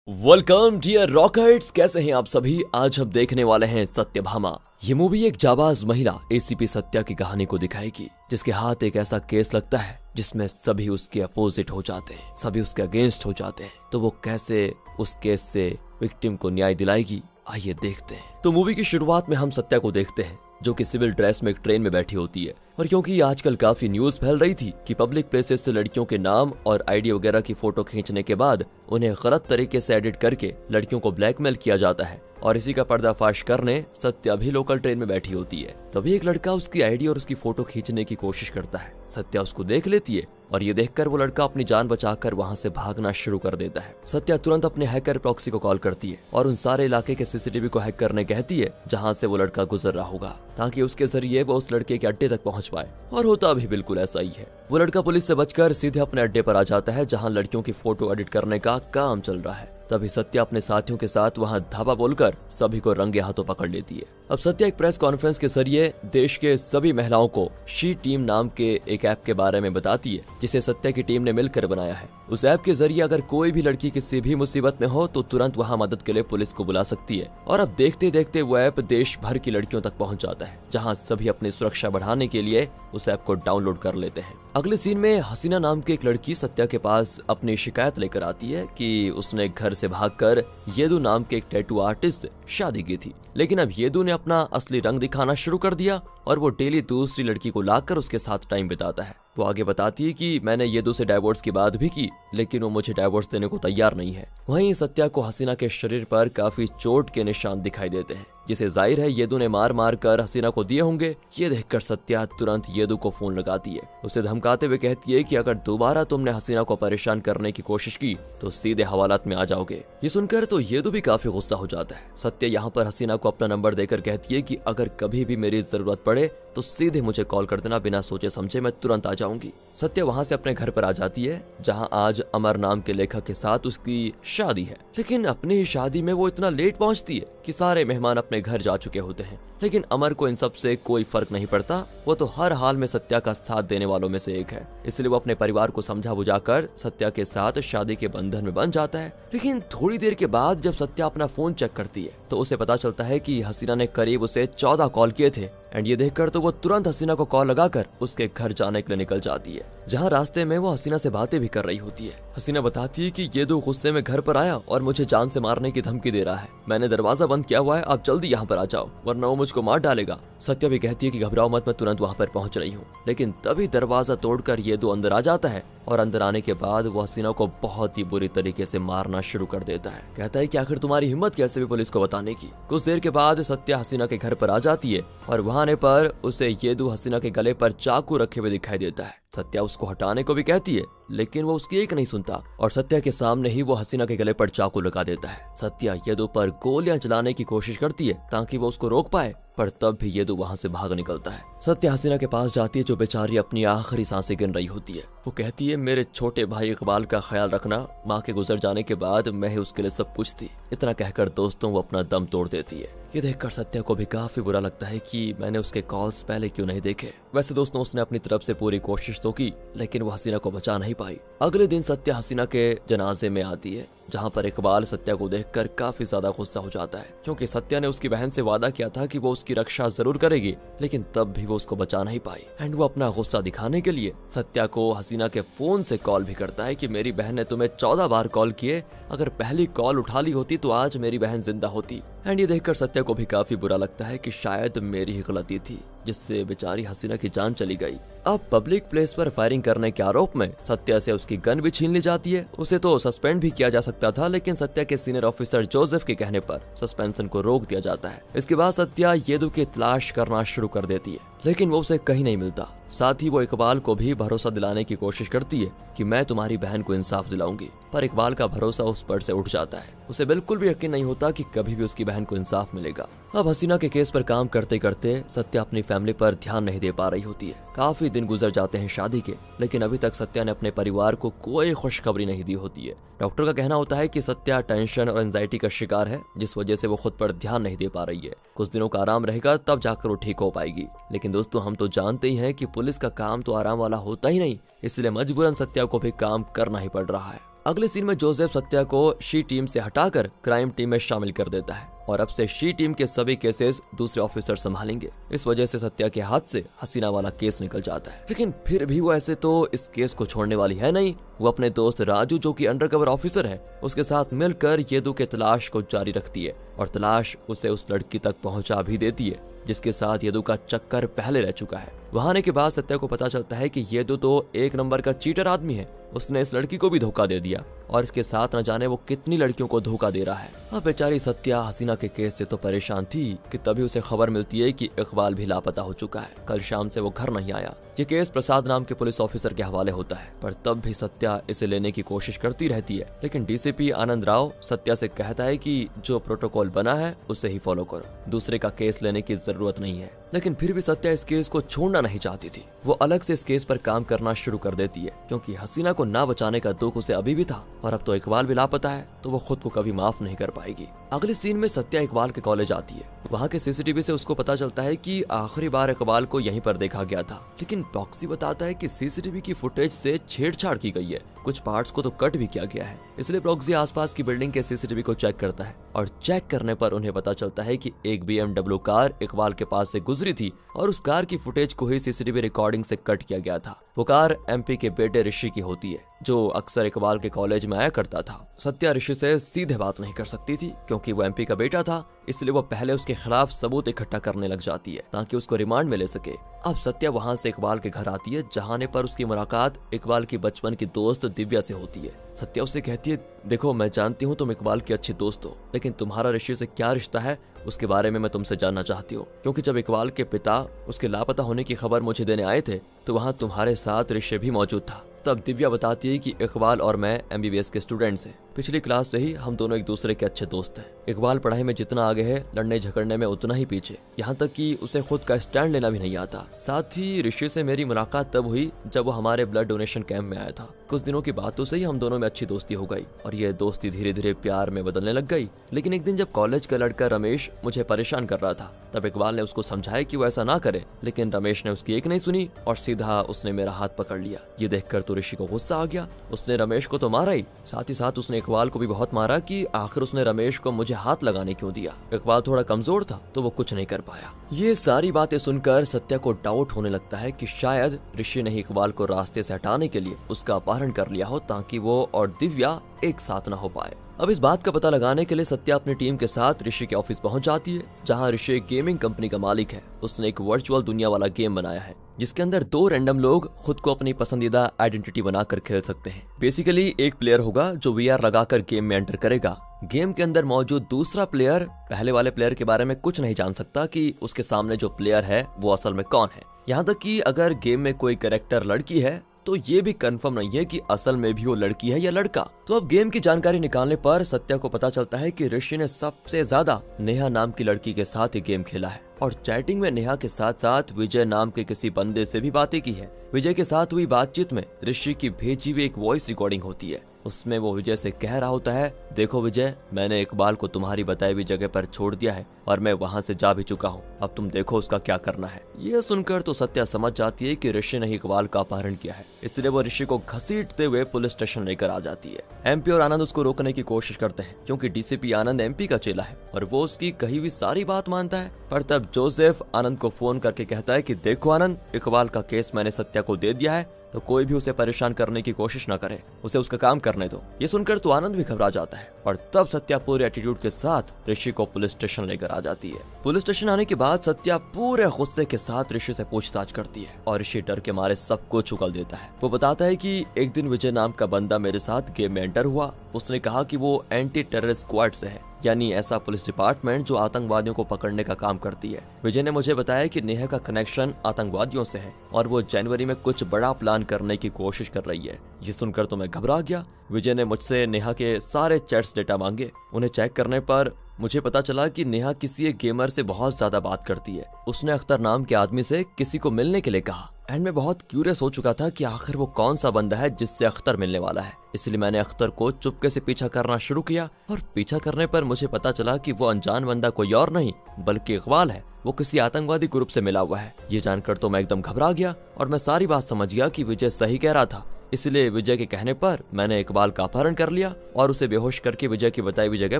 Welcome dear rockets, कैसे हैं आप सभी। आज हम देखने वाले हैं सत्यभामा। ये मूवी एक जाबाज महिला एसीपी सत्या की कहानी को दिखाएगी, जिसके हाथ एक ऐसा केस लगता है जिसमें सभी उसके अपोजिट हो जाते हैं, सभी उसके अगेंस्ट हो जाते हैं। तो वो कैसे उस केस से विक्टिम को न्याय दिलाएगी, आइए देखते हैं। तो मूवी की शुरुआत में हम सत्या को देखते हैं, जो कि सिविल ड्रेस में एक ट्रेन में बैठी होती है। और क्योंकि आजकल काफी न्यूज फैल रही थी कि पब्लिक प्लेसेस से लड़कियों के नाम और आईडी वगैरह की फोटो खींचने के बाद उन्हें गलत तरीके से एडिट करके लड़कियों को ब्लैकमेल किया जाता है, और इसी का पर्दाफाश करने सत्या भी लोकल ट्रेन में बैठी होती है। तभी एक लड़का उसकी आईडी और उसकी फोटो खींचने की कोशिश करता है। सत्या उसको देख लेती है और ये देखकर वो लड़का अपनी जान बचाकर वहां से भागना शुरू कर देता है। सत्या तुरंत अपने हैकर प्रॉक्सी को कॉल करती है और उन सारे इलाके के सीसीटीवी को हैक करने कहती है जहां से वो लड़का गुजर रहा होगा, ताकि उसके जरिए वो उस लड़के के अड्डे तक पहुंच पाए। और होता भी बिल्कुल ऐसा ही है। वो लड़का पुलिस से बचकर सीधे अपने अड्डे पर आ जाता है, जहां लड़कियों की फोटो एडिट करने का काम चल रहा है। तभी सत्या अपने साथियों के साथ वहां धावा बोलकर सभी को रंगे हाथों पकड़ लेती है। अब सत्या एक प्रेस कॉन्फ्रेंस के जरिए देश के सभी महिलाओं को शी टीम नाम के एक ऐप के बारे में बताती है, जिसे सत्या की टीम ने मिलकर बनाया है। उस ऐप के जरिए अगर कोई भी लड़की किसी भी मुसीबत में हो तो तुरंत वहां मदद के लिए पुलिस को बुला सकती है। और अब देखते देखते वो ऐप देश भर की लड़कियों तक पहुंच जाता है, जहां सभी अपनी सुरक्षा बढ़ाने के लिए उस ऐप को डाउनलोड कर लेते हैं। अगले सीन में हसीना नाम की एक लड़की सत्या के पास अपनी शिकायत लेकर आती है कि उसने घर से भागकर येदू नाम के एक टैटू आर्टिस्ट से शादी की थी, लेकिन अब येदू ने अपना असली रंग दिखाना शुरू कर दिया और वो डेली दूसरी लड़की को लाकर उसके साथ टाइम बिताता है। वो आगे बताती है कि मैंने येदू से डाइवोर्स की बात भी की, लेकिन वो मुझे डाइवोर्स देने को तैयार नहीं है। वहीं सत्या को हसीना के शरीर पर काफी चोट के निशान दिखाई देते हैं, जिसे जाहिर है येदू ने मार मार कर हसीना को दिए होंगे। ये देखकर सत्या तुरंत येदू को फोन लगाती है, उसे धमकाते हुए कहती है कि अगर दोबारा तुमने हसीना को परेशान करने की कोशिश की तो सीधे हवालात में आ जाओगे। ये सुनकर तो येदू भी काफी गुस्सा हो जाता है। सत्या यहाँ पर हसीना को अपना नंबर देकर कहती है कि अगर कभी भी मेरी जरूरत पड़े तो सीधे मुझे कॉल कर देना, बिना सोचे समझे मैं तुरंत आ जाऊंगी। सत्या वहां से अपने घर पर आ जाती है, जहां आज अमर नाम के लेखक के साथ उसकी शादी है। लेकिन अपनी शादी में वो इतना लेट पहुंचती है कि सारे मेहमान अपने घर जा चुके होते हैं। लेकिन अमर को इन सब से कोई फर्क नहीं पड़ता, वो तो हर हाल में सत्या का साथ देने वालों में से एक है। इसलिए वो अपने परिवार को समझा बुझाकर सत्या के साथ शादी के बंधन में बंध जाता है। लेकिन थोड़ी देर के बाद जब सत्या अपना फोन चेक करती है तो उसे पता चलता है कि हसीना ने करीब उसे 14 कॉल किए थे। एंड ये देखकर तो वो तुरंत हसीना को कॉल लगाकर उसके घर जाने के लिए निकल जाती है, जहाँ रास्ते में वो हसीना से बातें भी कर रही होती है। हसीना बताती है कि येदू गुस्से में घर पर आया और मुझे जान से मारने की धमकी दे रहा है। मैंने दरवाजा बंद किया हुआ है, आप जल्दी यहाँ पर आ जाओ वरना वो मुझको मार डालेगा। सत्या भी कहती है कि घबराओ मत, मैं तुरंत वहाँ पर पहुँच रही हूँ। लेकिन तभी दरवाजा तोड़कर येदू अंदर आ जाता है और अंदर आने के बाद वो हसीना को बहुत ही बुरी तरीके से मारना शुरू कर देता है। कहता है कि आखिर तुम्हारी हिम्मत कैसे भी पुलिस को बताने की। कुछ देर के बाद सत्या हसीना के घर पर आ जाती है और वहां आने पर उसे येदू हसीना के गले पर चाकू रखे हुए दिखाई देता है। सत्या उसको हटाने को भी कहती है, लेकिन वो उसकी एक नहीं सुनता और सत्या के सामने ही वो हसीना के गले पर चाकू लगा देता है। सत्या येदू पर गोलियां चलाने की कोशिश करती है ताकि वो उसको रोक पाए, पर तब भी येदू वहां से भाग निकलता है। सत्या हसीना के पास जाती है, जो बेचारी अपनी आखिरी सांसें गिन रही होती है। वो कहती है, मेरे छोटे भाई इकबाल का ख्याल रखना, माँ के गुजर जाने के बाद मैं ही उसके लिए सब कुछ थी। इतना कहकर दोस्तों वो अपना दम तोड़ देती है। ये देखकर सत्या को भी काफी बुरा लगता है कि मैंने उसके कॉल्स पहले क्यों नहीं देखे। वैसे दोस्तों उसने अपनी तरफ से पूरी कोशिश तो की, लेकिन वो हसीना को बचा नहीं पाई। अगले दिन सत्या हसीना के जनाजे में आती है, जहाँ पर इकबाल सत्या को देखकर काफी ज्यादा गुस्सा हो जाता है, क्योंकि सत्या ने उसकी बहन से वादा किया था कि वो उसकी रक्षा जरूर करेगी, लेकिन तब भी वो उसको बचा नहीं पाई। एंड वो अपना गुस्सा दिखाने के लिए सत्या को हसीना के फोन से कॉल भी करता है कि मेरी बहन ने तुम्हें 14 बार कॉल किए, अगर पहली कॉल उठा ली होती तो आज मेरी बहन जिंदा होती। एंड ये देखकर सत्या को भी काफी बुरा लगता है कि शायद मेरी ही गलती थी, जिससे बेचारी हसीना की जान चली गई। अब पब्लिक प्लेस पर फायरिंग करने के आरोप में सत्या से उसकी गन भी छीन ली जाती है। उसे तो सस्पेंड भी किया जा सकता था, लेकिन सत्या के सीनियर ऑफिसर जोसेफ के कहने पर सस्पेंशन को रोक दिया जाता है। इसके बाद सत्या येदू की तलाश करना शुरू कर देती है, लेकिन वो उसे कहीं नहीं मिलता। साथ ही वो इकबाल को भी भरोसा दिलाने की कोशिश करती है कि मैं तुम्हारी बहन को इंसाफ दिलाऊंगी, पर इकबाल का भरोसा उस पर से उठ जाता है। उसे बिल्कुल भी यकीन नहीं होता कि कभी भी उसकी बहन को इंसाफ मिलेगा। अब हसीना के केस पर काम करते करते सत्या अपनी फैमिली पर ध्यान नहीं दे पा रही होती है। काफी दिन गुजर जाते हैं शादी के, लेकिन अभी तक सत्या ने अपने परिवार को कोई खुशखबरी नहीं दी होती है। डॉक्टर का कहना होता है कि सत्या टेंशन और एंजाइटी का शिकार है, जिस वजह से वो खुद पर ध्यान नहीं दे पा रही है। कुछ दिनों का आराम रहेगा तब जाकर वो ठीक हो पाएगी। लेकिन दोस्तों हम तो जानते ही हैं कि पुलिस का काम तो आराम वाला होता ही नहीं, इसलिए मजबूरन सत्या को भी काम करना ही पड़ रहा है। अगले सीन में जोसेफ सत्या को शी टीम से हटाकर क्राइम टीम में शामिल कर देता है और अब से शी टीम के सभी केसेस दूसरे ऑफिसर संभालेंगे। इस वजह से सत्या के हाथ से हसीना वाला केस निकल जाता है, लेकिन फिर भी वो ऐसे तो इस केस को छोड़ने वाली है नहीं। वो अपने दोस्त राजू जो कि अंडरकवर ऑफिसर है उसके साथ मिलकर येदू के तलाश को जारी रखती है और तलाश उसे उस लड़की तक पहुंचा भी देती है जिसके साथ येदू का चक्कर पहले रह चुका है। वहां आने के बाद सत्या को पता चलता है कि येदू तो एक नंबर का चीटर आदमी है। उसने इस लड़की को भी धोखा दे दिया और इसके साथ न जाने वो कितनी लड़कियों को धोखा दे रहा है। अब बेचारी सत्या हसीना के केस से तो परेशान थी कि तभी उसे खबर मिलती है कि इकबाल भी लापता हो चुका है। कल शाम से वो घर नहीं आया। ये केस प्रसाद नाम के पुलिस ऑफिसर के हवाले होता है, पर तब भी सत्या इसे लेने की कोशिश करती रहती है। लेकिन डीसीपी आनंद राव सत्या से कहता है कि जो प्रोटोकॉल बना है उसे ही फॉलो करो, दूसरे का केस लेने की जरूरत नहीं है। लेकिन फिर भी सत्या इस केस को छोड़ना नहीं चाहती थी। वो अलग से इस केस पर काम करना शुरू कर देती है क्योंकि हसीना को ना बचाने का दुख उसे अभी भी था और अब तो इकबाल भी लापता है तो वो खुद को कभी माफ नहीं कर पाएगी। अगले सीन में सत्या इकबाल के कॉलेज आती है। वहाँ के सीसीटीवी से उसको पता चलता है कि आखिरी बार इकबाल को यहीं पर देखा गया था, लेकिन प्रॉक्सी बताता है कि सीसीटीवी की फुटेज से छेड़छाड़ की गई है, कुछ पार्ट्स को तो कट भी किया गया है। इसलिए प्रॉक्सी आसपास की बिल्डिंग के सीसीटीवी को चेक करता है और चेक करने पर उन्हें पता चलता है कि एक BMW कार इकबाल के पास से गुजरी थी और उस कार की फुटेज को ही सीसीटीवी रिकॉर्डिंग से कट किया गया था। वो कार MP के बेटे ऋषि की होती है जो अक्सर इकबाल के कॉलेज में आया करता था। सत्या ऋषि से सीधे बात नहीं कर सकती थी क्योंकि वो MP का बेटा था, इसलिए वो पहले उसके खिलाफ सबूत इकट्ठा करने लग जाती है ताकि उसको रिमांड में ले सके। अब सत्या वहां से इकबाल के घर आती है जहां आने पर उसकी मुलाकात इकबाल की बचपन की दोस्त दिव्या से होती है। सत्या उसे कहती है, देखो मैं जानती हूँ तुम इकबाल की अच्छी दोस्त हो, लेकिन तुम्हारा ऋषि से क्या रिश्ता है उसके बारे में मैं तुमसे जानना चाहती हूँ, क्योंकि जब इकबाल के पिता उसके लापता होने की खबर मुझे देने आए थे तो वहाँ तुम्हारे साथ ऋषि भी मौजूद था। तब दिव्या बताती है कि इकबाल और मैं MBBS के स्टूडेंट्स हैं। पिछली क्लास से ही हम दोनों एक दूसरे के अच्छे दोस्त हैं। इकबाल पढ़ाई में जितना आगे है, लड़ने झगड़ने में उतना ही पीछे, यहाँ तक कि उसे खुद का स्टैंड लेना भी नहीं आता। साथ ही ऋषि से मेरी मुलाकात तब हुई जब वो हमारे ब्लड डोनेशन कैंप में आया था। कुछ दिनों की बातों से ही हम दोनों में अच्छी दोस्ती हो गई और ये दोस्ती धीरे धीरे प्यार में बदलने लग गई। लेकिन एक दिन जब कॉलेज का लड़का रमेश मुझे परेशान कर रहा था तब इकबाल ने उसको समझाया कि वो ऐसा ना करे, लेकिन रमेश ने उसकी एक नहीं सुनी और सीधा उसने मेरा हाथ पकड़ लिया। ये देखकर तो ऋषि को गुस्सा आ गया। उसने रमेश को तो मारा ही, साथ ही साथ उसने इकबाल को भी बहुत मारा कि आखिर उसने रमेश को मुझे हाथ लगाने क्यों दिया। इकबाल थोड़ा कमजोर था तो वो कुछ नहीं कर पाया। ये सारी बातें सुनकर सत्या को डाउट होने लगता है कि शायद ऋषि ने इकबाल को रास्ते से हटाने के लिए उसका अपहरण कर लिया हो ताकि वो और दिव्या एक साथ न हो पाए। अब इस बात का पता लगाने के लिए सत्या अपनी टीम के साथ ऋषि के ऑफिस पहुंच जाती है जहां ऋषि एक गेमिंग कंपनी का मालिक है। उसने एक वर्चुअल दुनिया वाला गेम बनाया है जिसके अंदर 2 रैंडम लोग खुद को अपनी पसंदीदा आइडेंटिटी बनाकर खेल सकते हैं। बेसिकली एक प्लेयर होगा जो VR लगाकर गेम में एंटर करेगा। गेम के अंदर मौजूद दूसरा प्लेयर पहले वाले प्लेयर के बारे में कुछ नहीं जान सकता कि उसके सामने जो प्लेयर है वो असल में कौन है। यहाँ तक कि अगर गेम में कोई कैरेक्टर लड़की है तो ये भी कंफर्म नहीं है कि असल में भी वो लड़की है या लड़का। तो अब गेम की जानकारी निकालने पर सत्या को पता चलता है कि ऋषि ने सबसे ज्यादा नेहा नाम की लड़की के साथ ये गेम खेला है और चैटिंग में नेहा के साथ साथ विजय नाम के किसी बंदे से भी बातें की है। विजय के साथ हुई बातचीत में ऋषि की भेजी हुई एक वॉइस रिकॉर्डिंग होती है। उसमें वो विजय से कह रहा होता है, देखो विजय, मैंने इकबाल को तुम्हारी बताई हुई जगह पर छोड़ दिया है और मैं वहां से जा भी चुका हूँ। अब तुम देखो उसका क्या करना है। ये सुनकर तो सत्या समझ जाती है कि ऋषि ने इकबाल का अपहरण किया है, इसलिए वो ऋषि को घसीटते हुए पुलिस स्टेशन लेकर आ जाती है। MP और आनंद उसको रोकने की कोशिश करते हैं क्योंकि DCP आनंद MP का चेला है और वो उसकी कही हुई सारी बात मानता है। पर तब जोसेफ आनंद को फोन करके कहता है कि देखो आनंद, इकबाल का केस मैंने सत्या को दे दिया है तो कोई भी उसे परेशान करने की कोशिश न करे, उसे उसका काम करने दो। ये सुनकर तो आनंद भी घबरा जाता है और तब सत्या पूरे एटीट्यूड के साथ ऋषि को पुलिस स्टेशन लेकर आ जाती है। पुलिस स्टेशन आने के बाद सत्या पूरे गुस्से के साथ ऋषि से पूछताछ करती है और ऋषि डर के मारे सब कुछ उगल देता है। वो बताता है कि एक दिन विजय नाम का बंदा मेरे साथ गेम में एंटर हुआ। उसने कहा कि वो एंटी टेररिस्ट स्क्वाड से है, यानी ऐसा पुलिस डिपार्टमेंट जो आतंकवादियों को पकड़ने का काम करती है। विजय ने मुझे बताया कि नेहा का कनेक्शन आतंकवादियों से है और वो जनवरी में कुछ बड़ा प्लान करने की कोशिश कर रही है। ये सुनकर तो मैं घबरा गया। विजय ने मुझसे नेहा के सारे चैट्स डेटा मांगे। उन्हें चेक करने पर मुझे पता चला कि नेहा किसी एक गेमर से बहुत ज्यादा बात करती है। उसने अख्तर नाम के आदमी से किसी को मिलने के लिए कहा एंड मैं बहुत क्यूरियस हो चुका था कि आखिर वो कौन सा बंदा है जिससे अख्तर मिलने वाला है। इसलिए मैंने अख्तर को चुपके से पीछा करना शुरू किया और पीछा करने पर मुझे पता चला कि वो अनजान बंदा कोई और नहीं बल्कि इकबाल है। वो किसी आतंकवादी ग्रुप से मिला हुआ है। ये जानकर तो मैं एकदम घबरा गया और मैं सारी बात समझ गया कि विजय सही कह रहा था। इसलिए विजय के कहने पर मैंने इकबाल का अपहरण कर लिया और उसे बेहोश करके विजय की बताई हुई जगह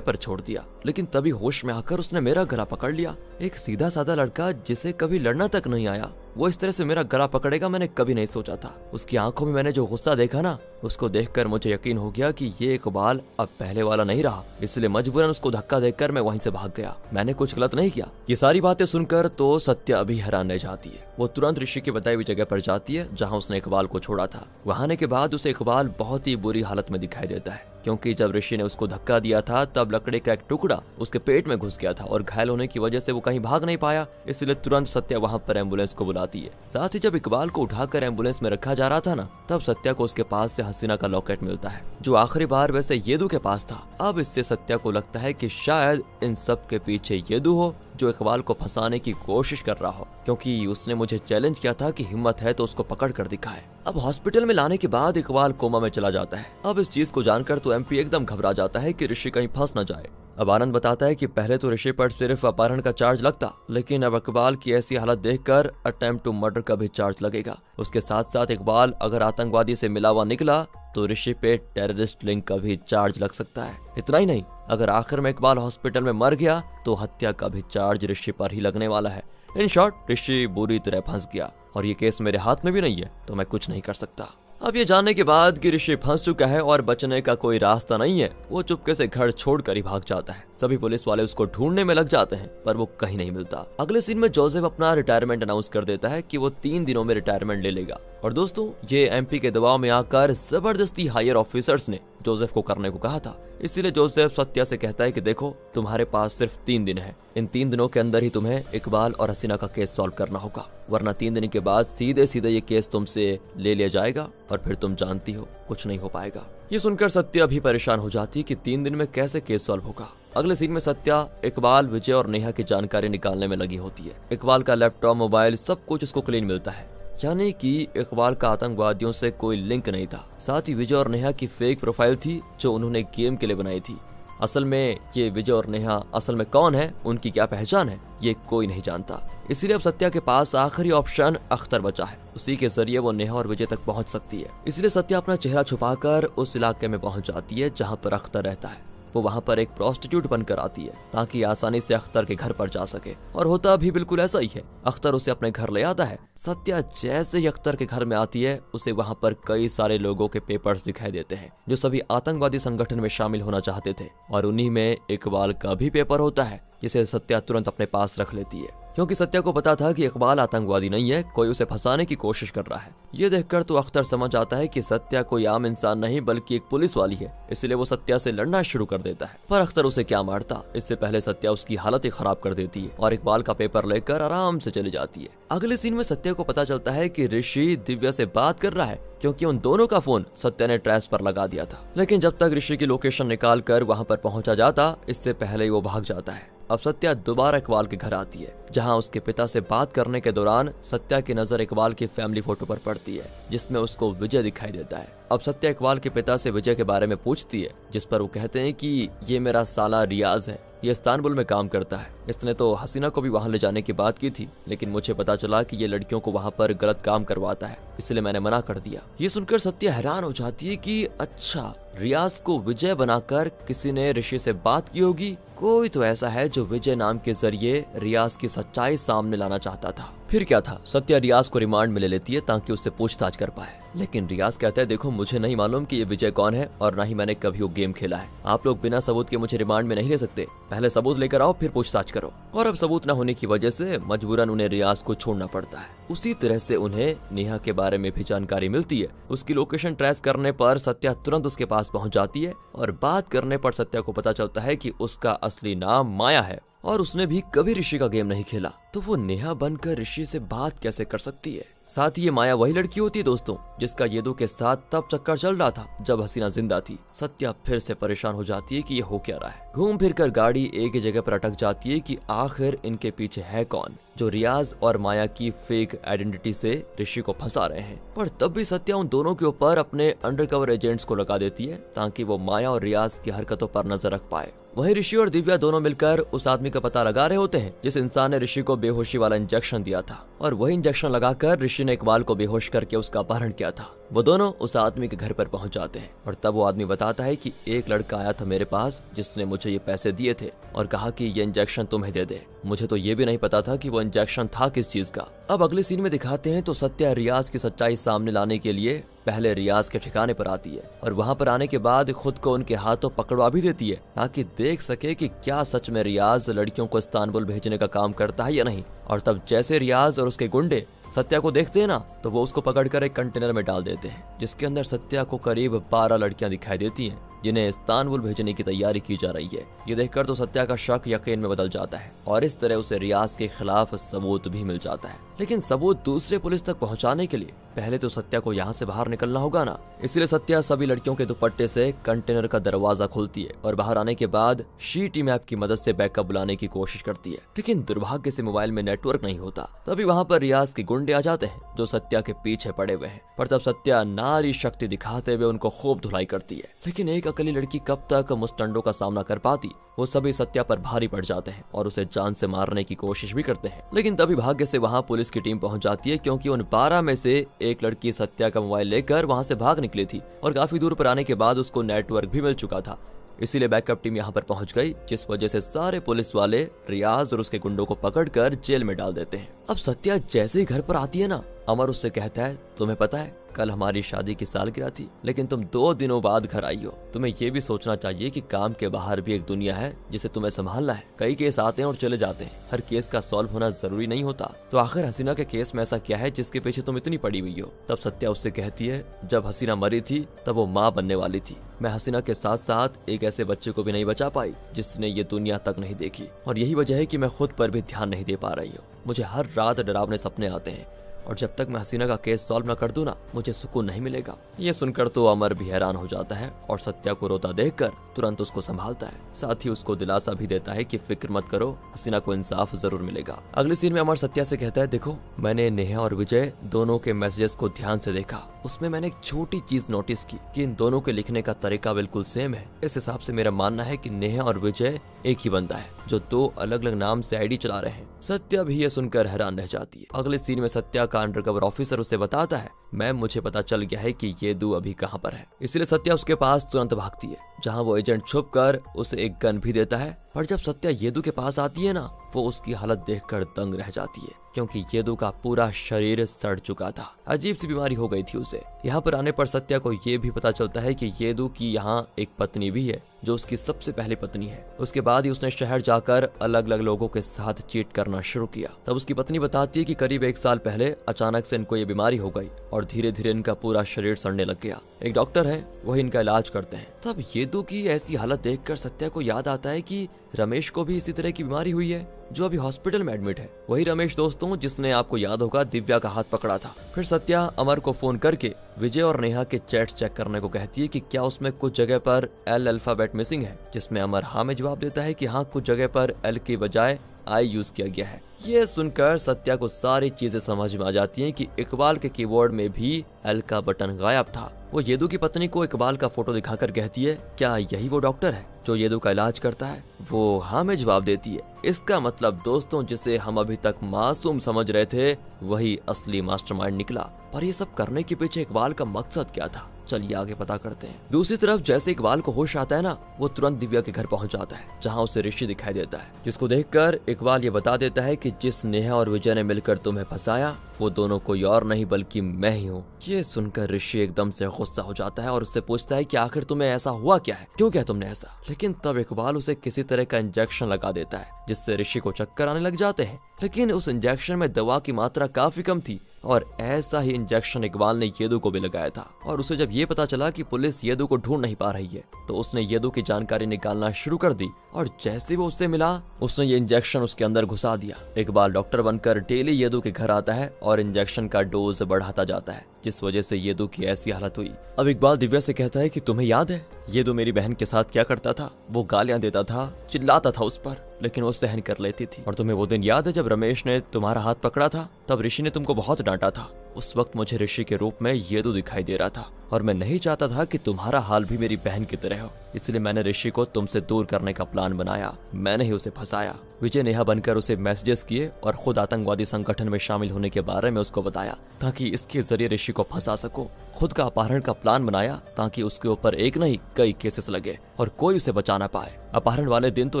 पर छोड़ दिया। लेकिन तभी होश में आकर उसने मेरा गला पकड़ लिया। एक सीधा साधा लड़का जिसे कभी लड़ना तक नहीं आया, वो इस तरह से मेरा गला पकड़ेगा मैंने कभी नहीं सोचा था। उसकी आंखों में मैंने जो गुस्सा देखा ना, उसको देखकर मुझे यकीन हो गया कि ये इकबाल अब पहले वाला नहीं रहा। इसलिए मजबूरन उसको धक्का देकर मैं वहीं से भाग गया। मैंने कुछ गलत नहीं किया। ये सारी बातें सुनकर तो सत्या अभी हैरान रह जाती है। वो तुरंत ऋषि की बताई हुई जगह पर जाती है जहाँ उसने इकबाल को छोड़ा था। वहां आने के बाद उसे इकबाल बहुत ही बुरी हालत में दिखाई देता है, क्योंकि जब ऋषि ने उसको धक्का दिया था तब लकड़ी का एक टुकड़ा उसके पेट में घुस गया था और घायल होने की वजह से वो कहीं भाग नहीं पाया। इसलिए तुरंत सत्या वहां पर एम्बुलेंस को बुलाती है। साथ ही जब इकबाल को उठाकर एम्बुलेंस में रखा जा रहा था ना, तब सत्या को उसके पास से हसीना का लॉकेट मिलता है, जो आखिरी बार वैसे येदू के पास था। अब इससे सत्या को लगता है कि शायद इन सब के पीछे येदू हो, जो इकबाल को फंसाने की कोशिश कर रहा हो, क्योंकि उसने मुझे चैलेंज किया था कि हिम्मत है तो उसको पकड़ कर दिखाए। अब हॉस्पिटल में लाने के बाद इकबाल कोमा में चला जाता है। अब इस चीज को जानकर तो एमपी एकदम घबरा जाता है कि ऋषि कहीं फंस न जाए। अब आनंद बताता है कि पहले तो ऋषि पर सिर्फ अपहरण का चार्ज लगता, लेकिन अब इकबाल की ऐसी हालत देखकर अटेम्प्ट टू मर्डर का भी चार्ज लगेगा। उसके साथ साथ इकबाल अगर आतंकवादी से मिला हुआ निकला तो ऋषि पे टेररिस्ट लिंक का भी चार्ज लग सकता है। इतना ही नहीं, अगर आखिर में इकबाल हॉस्पिटल में मर गया तो हत्या का भी चार्ज ऋषि पर ही लगने वाला है। इन शॉर्ट ऋषि बुरी तरह फंस गया और ये केस मेरे हाथ में भी नहीं है, तो मैं कुछ नहीं कर सकता। अब ये जानने के बाद कि ऋषि फंस चुका है और बचने का कोई रास्ता नहीं है, वो चुपके से घर छोड़कर ही भाग जाता है। सभी पुलिस वाले उसको ढूंढने में लग जाते हैं, पर वो कहीं नहीं मिलता। अगले सीन में जोसेफ अपना रिटायरमेंट अनाउंस कर देता है कि वो 3 दिनों में रिटायरमेंट ले लेगा। और दोस्तों, ये एमपी के दबाव में आकर जबरदस्ती हायर ऑफिसर्स ने जोसेफ को करने को कहा था। इसीलिए जोसेफ सत्या से कहता है कि देखो, तुम्हारे पास सिर्फ 3 दिन है। इन 3 दिनों के अंदर ही तुम्हें इकबाल और हसीना का केस सॉल्व करना होगा, वरना 3 दिन के बाद सीधे सीधे ये केस तुमसे ले लिया जाएगा और फिर तुम जानती हो कुछ नहीं हो पाएगा। ये सुनकर सत्या भी परेशान हो जाती है कि 3 दिन में कैसे केस सॉल्व होगा। अगले सीन में सत्या इकबाल, विजय और नेहा की जानकारी निकालने में लगी होती है। इकबाल का लैपटॉप, मोबाइल, सब कुछ उसको क्लीन मिलता है, यानी कि इकबाल का आतंकवादियों से कोई लिंक नहीं था। साथ ही विजय और नेहा की फेक प्रोफाइल थी जो उन्होंने गेम के लिए बनाई थी। असल में ये विजय और नेहा असल में कौन है, उनकी क्या पहचान है, ये कोई नहीं जानता। इसीलिए अब सत्या के पास आखिरी ऑप्शन अख्तर बचा है। उसी के जरिए वो नेहा और विजय तक पहुंच सकती है। इसलिए सत्या अपना चेहरा छुपाकर उस इलाके में पहुंच जाती है जहां पर अख्तर रहता है। वो वहां पर एक प्रोस्टिट्यूट बनकर आती है ताकि आसानी से अख्तर के घर पर जा सके, और होता भी बिल्कुल ऐसा ही है। अख्तर उसे अपने घर ले आता है। सत्या जैसे ही अख्तर के घर में आती है, उसे वहां पर कई सारे लोगों के पेपर्स दिखाई देते हैं जो सभी आतंकवादी संगठन में शामिल होना चाहते थे, और उन्हीं में इकबाल का भी पेपर होता है, जिसे सत्या तुरंत अपने पास रख लेती है, क्योंकि सत्या को पता था कि इकबाल आतंकवादी नहीं है, कोई उसे फंसाने की कोशिश कर रहा है। ये देखकर तो अख्तर समझ आता है कि सत्या कोई आम इंसान नहीं बल्कि एक पुलिस वाली है। इसलिए वो सत्या से लड़ना शुरू कर देता है, पर अख्तर उसे क्या मारता, इससे पहले सत्या उसकी हालत ही खराब कर देती है और इकबाल का पेपर लेकर आराम से चली जाती है। अगले सीन में सत्या को पता चलता है कि ऋषि दिव्या से बात कर रहा है, क्योंकि उन दोनों का फोन सत्या ने ट्रेस पर लगा दिया था। लेकिन जब तक ऋषि की लोकेशन निकाल कर वहां पर पहुंचा जाता, इससे पहले ही वो भाग जाता है। अब सत्या दोबारा इकबाल के घर आती है, जहां उसके पिता से बात करने के दौरान सत्या की नजर इकबाल की फैमिली फोटो पर पड़ती है, जिसमें उसको विजय दिखाई देता है। अब सत्या इकबाल के पिता से विजय के बारे में पूछती है, जिस पर वो कहते हैं कि ये मेरा साला रियाज है, ये इस्तांबुल में काम करता है। इसने तो हसीना को भी वहां ले जाने की बात की थी, लेकिन मुझे पता चला कि ये लड़कियों को वहां पर गलत काम करवाता है, इसलिए मैंने मना कर दिया। ये सुनकर सत्या हैरान हो जाती है कि अच्छा, रियाज को विजय बनाकर किसी ने ऋषि से बात की होगी। कोई तो ऐसा है जो विजय नाम के जरिए रियाज की सच्चाई सामने लाना चाहता था। फिर क्या था, सत्या रियाज को रिमांड में ले लेती है ताकि उससे पूछताछ कर पाए। लेकिन रियाज कहता है, देखो, मुझे नहीं मालूम कि ये विजय कौन है और ना ही मैंने कभी वो गेम खेला है। आप लोग बिना सबूत के मुझे रिमांड में नहीं ले सकते। पहले सबूत लेकर आओ, फिर पूछताछ करो। और अब सबूत न होने की वजह से मजबूरन उन्हें रियाज को छोड़ना पड़ता है। उसी तरह से उन्हें नेहा के बारे में भी जानकारी मिलती है। उसकी लोकेशन ट्रेस करने पर सत्या तुरंत उसके पास पहुंच जाती है, और बात करने पर सत्या को पता चलता है कि उसका असली नाम माया है और उसने भी कभी ऋषि का गेम नहीं खेला। तो वो नेहा बनकर ऋषि से बात कैसे कर सकती है? साथ ही ये माया वही लड़की होती है दोस्तों, जिसका येदू के साथ तब चक्कर चल रहा था जब हसीना जिंदा थी। सत्या फिर से परेशान हो जाती है कि ये हो क्या रहा है। घूम फिर कर गाड़ी एक ही जगह पर अटक जाती है कि आखिर इनके पीछे है कौन, जो रियाज और माया की फेक आइडेंटिटी से ऋषि को फंसा रहे हैं। पर तब भी सत्या उन दोनों के ऊपर अपने अंडरकवर एजेंट्स को लगा देती है ताकि वो माया और रियाज की हरकतों पर नजर रख पाए। वहीं ऋषि और दिव्या दोनों मिलकर उस आदमी का पता लगा रहे होते हैं जिस इंसान ने ऋषि को बेहोशी वाला इंजेक्शन दिया था। और वही इंजेक्शन लगाकर ऋषि ने इकबाल को बेहोश करके उसका अपहरण किया था। वो दोनों उस आदमी के घर पर पहुंच जाते हैं और तब वो आदमी बताता है कि एक लड़का आया था मेरे पास जिसने मुझे ये पैसे दिए थे और कहा कि ये इंजेक्शन तुम्हें दे दे। मुझे तो ये भी नहीं पता था कि वो इंजेक्शन था किस चीज का। अब अगले सीन में दिखाते हैं तो सत्या रियाज की सच्चाई सामने लाने के लिए पहले रियाज के ठिकाने पर आती है और वहां पर आने के बाद खुद को उनके हाथों पकड़वा भी देती है ताकि देख सके कि क्या सच में रियाज लड़कियों को इस्तांबुल भेजने का काम करता है या नहीं। और तब जैसे रियाज और उसके गुंडे सत्या को देखते हैं ना तो वो उसको पकड़कर एक कंटेनर में डाल देते हैं जिसके अंदर सत्या को करीब 12 लड़कियां दिखाई देती हैं जिन्हें इस्तांबुल भेजने की तैयारी की जा रही है। ये देखकर तो सत्या का शक यकीन में बदल जाता है और इस तरह उसे रियाज के खिलाफ सबूत भी मिल जाता है। लेकिन सबूत दूसरे पुलिस तक पहुंचाने के लिए पहले तो सत्या को यहाँ से बाहर निकलना होगा ना, इसलिए सत्या सभी लड़कियों के दुपट्टे से कंटेनर का दरवाजा खोलती है और बाहर आने के बाद शीटी मैप की मदद से बैकअप बुलाने की कोशिश करती है। लेकिन दुर्भाग्य से मोबाइल में नेटवर्क नहीं होता। तभी वहाँ पर रियाज के गुंडे आ जाते हैं जो सत्या के पीछे पड़े हुए हैं। पर तब सत्या नारी शक्ति दिखाते हुए उनको खूब धुलाई करती है। लेकिन एक अकेली लड़की कब तक मुस्टंडों का सामना कर पाती। वो सभी सत्या पर भारी पड़ जाते हैं और उसे जान से मारने की कोशिश भी करते हैं। लेकिन तभी भाग्य से वहाँ पुलिस की टीम पहुंच जाती है क्योंकि उन 12 में से एक लड़की सत्या का मोबाइल लेकर वहां से भाग निकली थी और काफी दूर पर आने के बाद उसको नेटवर्क भी मिल चुका था। इसीलिए बैकअप टीम यहाँ पर पहुंच गई जिस वजह से सारे पुलिस वाले रियाज और उसके गुंडों को पकड़कर जेल में डाल देते हैं। अब सत्या जैसे ही घर पर आती है ना, अमर उससे कहता है तुम्हें पता है कल हमारी शादी की सालगिरह थी लेकिन तुम 2 दिनों बाद घर आई हो। तुम्हें ये भी सोचना चाहिए कि काम के बाहर भी एक दुनिया है जिसे तुम्हें संभालना है। कई केस आते हैं और चले जाते हैं, हर केस का सॉल्व होना जरूरी नहीं होता। तो आखिर हसीना के केस में ऐसा क्या है जिसके पीछे तुम इतनी पड़ी हुई हो। तब सत्या उससे कहती है जब हसीना मरी थी तब वो माँ बनने वाली थी। मैं हसीना के साथ साथ एक ऐसे बच्चे को भी नहीं बचा पाई जिसने ये दुनिया तक नहीं देखी और यही वजह है कि मैं खुद पर भी ध्यान नहीं दे पा रही हूँ। मुझे हर रात डरावने सपने आते हैं और जब तक मैं हसीना का केस सॉल्व न कर दूं ना मुझे सुकून नहीं मिलेगा। ये सुनकर तो अमर भी हैरान हो जाता है और सत्या को रोता देखकर तुरंत उसको संभालता है। साथ ही उसको दिलासा भी देता है कि फिक्र मत करो, हसीना को इंसाफ जरूर मिलेगा। अगले सीन में अमर सत्या से कहता है देखो मैंने नेहा और विजय दोनों के मैसेजेस को ध्यान से देखा। उसमें मैंने एक छोटी चीज नोटिस की कि इन दोनों के लिखने का तरीका बिल्कुल सेम है। इस हिसाब से मेरा मानना है कि नेहा और विजय एक ही बंदा है जो 2 अलग अलग नाम से आईडी चला रहे हैं। सत्या भी ये सुनकर हैरान रह जाती है। अगले सीन में सत्या का अंडरकवर ऑफिसर उसे बताता है मैम मुझे पता चल गया है कि येदू अभी कहाँ पर है। इसलिए सत्या उसके पास तुरंत भागती है जहाँ वो एजेंट छुप कर उसे एक गन भी देता है। पर जब सत्या येदू के पास आती है ना वो उसकी हालत देखकर दंग रह जाती है क्योंकि येदू का पूरा शरीर सड़ चुका था। अजीब सी बीमारी हो गई थी उसे। यहाँ पर आने पर सत्या को ये भी पता चलता है कि येदू की यहाँ एक पत्नी भी है जो उसकी सबसे पहली पत्नी है। उसके बाद ही उसने शहर जाकर अलग अलग लोगों के साथ चीट करना शुरू किया। तब उसकी पत्नी बताती है कि करीब 1 साल पहले अचानक से इनको ये बीमारी हो गई और धीरे धीरे इनका पूरा शरीर सड़ने लग गया। एक डॉक्टर है वही इनका इलाज करते हैं। तब येदू की ऐसी हालत देखकर सत्या को याद आता है कि रमेश को भी इसी तरह की बीमारी हुई है जो अभी हॉस्पिटल में एडमिट है। वही रमेश दोस्तों जिसने आपको याद होगा दिव्या का हाथ पकड़ा था। फिर सत्या अमर को फोन करके विजय और नेहा के चैट्स चेक करने को कहती है कि क्या उसमें कुछ जगह पर एल अल्फाबेट मिसिंग है, जिसमें अमर हाँ में जवाब देता है कि हाँ कुछ जगह पर एल की बजाय आई यूज किया गया है। ये सुनकर सत्या को सारी चीजें समझ में आ जाती हैं कि इकबाल के कीबोर्ड में भी एल का बटन गायब था। वो येदू की पत्नी को इकबाल का फोटो दिखाकर कहती है क्या यही वो डॉक्टर है जो येदू का इलाज करता है। वो हाँ में जवाब देती है। इसका मतलब दोस्तों जिसे हम अभी तक मासूम समझ रहे थे वही असली मास्टरमाइंड निकला। पर ये सब करने के पीछे इकबाल का मकसद क्या था, चलिए आगे पता करते हैं। दूसरी तरफ जैसे इकबाल को होश आता है ना वो तुरंत दिव्या के घर पहुंच जाता है जहां उसे ऋषि दिखाई देता है, जिसको देखकर इकबाल ये बता देता है कि जिस नेहा और विजय ने मिलकर तुम्हें फंसाया वो दोनों कोई और नहीं बल्कि मैं ही हूँ। ये सुनकर ऋषि एकदम से गुस्सा हो जाता है और उससे पूछता है कि आखिर तुम्हें ऐसा हुआ क्या है, क्यों किया तुमने ऐसा। लेकिन तब इकबाल उसे किसी तरह का इंजेक्शन लगा देता है जिससे ऋषि को चक्कर आने लग जाते हैं। लेकिन उस इंजेक्शन में दवा की मात्रा काफी कम थी और ऐसा ही इंजेक्शन इकबाल ने येदू को भी लगाया था। और उसे जब ये पता चला कि पुलिस येदू को ढूंढ नहीं पा रही है तो उसने येदू की जानकारी निकालना शुरू कर दी और जैसे वो उससे मिला उसने ये इंजेक्शन उसके अंदर घुसा दिया। इकबाल डॉक्टर बनकर डेली येदू के घर आता है और इंजेक्शन का डोज बढ़ाता जाता है जिस वजह से येदू की ऐसी हालत हुई। अब इकबाल दिव्या से कहता है कि तुम्हें याद है येदू मेरी बहन के साथ क्या करता था, वो गालियां देता था, चिल्लाता था उस पर, लेकिन वो सहन कर लेती थी। और तुम्हें वो दिन याद है जब रमेश ने तुम्हारा हाथ पकड़ा था तब ऋषि ने तुमको बहुत डांटा था। उस वक्त मुझे ऋषि के रूप में येदू दिखाई दे रहा था और मैं नहीं चाहता था कि तुम्हारा हाल भी मेरी बहन की तरह हो, इसलिए मैंने ऋषि को तुमसे दूर करने का प्लान बनाया। मैंने ही उसे फंसाया। विजय नेहा बनकर उसे मैसेजेस किए और खुद आतंकवादी संगठन में शामिल होने के बारे में उसको बताया ताकि इसके जरिए ऋषि को फंसा सको। खुद का अपहरण का प्लान बनाया ताकि उसके ऊपर एक नहीं कई केसेस लगे और कोई उसे बचा ना पाए। अपहरण वाले दिन तो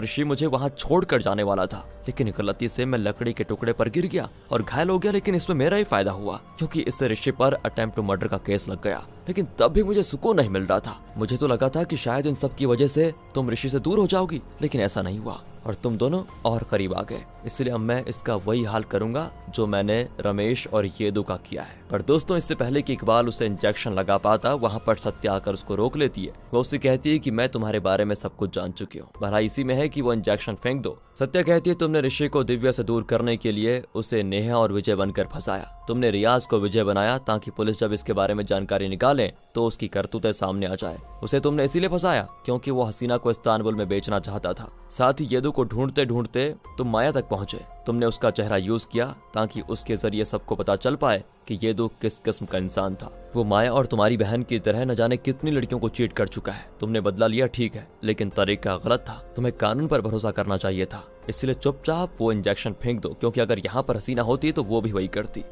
ऋषि मुझे वहां छोड़कर जाने वाला था, लेकिन गलती से मैं लकड़ी के टुकड़े पर गिर गया और घायल हो गया। लेकिन इसमें मेरा ही फायदा हुआ क्योंकि इससे ऋषि पर अटेम्प्ट टू मर्डर का केस लग गया। लेकिन तब भी मुझे सुकून नहीं मिल रहा था। मुझे तो लगा था कि शायद इन सब की वजह से तुम ऋषि से दूर हो जाओगी, लेकिन ऐसा नहीं हुआ और तुम दोनों और करीब आ गए। इसलिए अब मैं इसका वही हाल करूंगा जो मैंने रमेश और येदू का किया है। पर दोस्तों, इससे पहले कि इकबाल उसे इंजेक्शन लगा पाता, वहाँ पर सत्या आकर उसको रोक लेती है। वो उसे कहती है कि मैं तुम्हारे बारे में सब कुछ जान चुकी हूँ, भलाई इसी में है कि वो इंजेक्शन फेंक दो। सत्या कहती है तुमने ऋषि को दिव्या से दूर करने के लिए उसे नेहा और विजय बनकर फंसाया। तुमने रियाज को विजय बनाया ताकि पुलिस जब इसके बारे में जानकारी निकाले तो उसकी करतूतें सामने आ जाए। उसे तुमने इसीलिए फंसाया क्योंकि वो हसीना को इस्तांबुल में बेचना चाहता था। साथ ही येदू को ढूंढते ढूंढते तुम माया तक पहुंचे। तुमने उसका चेहरा यूज किया ताकि उसके जरिए सबको पता चल पाए कि येदू किस किस्म का इंसान था। वो माया और तुम्हारी बहन की तरह न जाने कितनी लड़कियों को चीट कर चुका है। तुमने बदला लिया ठीक है, लेकिन तरीका गलत था। तुम्हें कानून पर भरोसा करना चाहिए था, इसलिए चुपचाप वो इंजेक्शन फेंक दो, क्योंकि अगर यहाँ पर हसीना होती तो वो भी वही करती।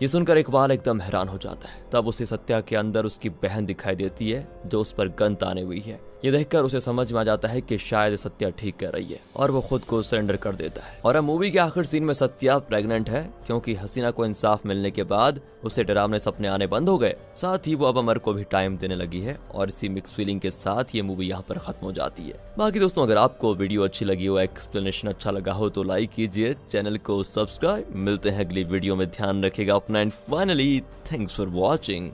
ये सुनकर इकबाल एकदम हैरान हो जाता है। तब उसे सत्या के अंदर उसकी बहन दिखाई देती है जो उस पर गन ताने हुई है। ये देखकर उसे समझ में आ जाता है कि शायद सत्या ठीक कह रही है और वो खुद को सरेंडर कर देता है। और अब मूवी के आखिर सीन में सत्या प्रेग्नेंट है क्योंकि हसीना को इंसाफ मिलने के बाद उसे डरावने सपने आने बंद हो गए। साथ ही वो अब अमर को भी टाइम देने लगी है और इसी मिक्स फीलिंग के साथ ये मूवी यहाँ पर खत्म हो जाती है। बाकी दोस्तों, अगर आपको वीडियो अच्छी लगी हो, एक्सप्लेनेशन अच्छा लगा हो तो लाइक कीजिए, चैनल को सब्सक्राइब। मिलते हैं अगली वीडियो में, ध्यान रखिएगा अपना and finally thanks for watching.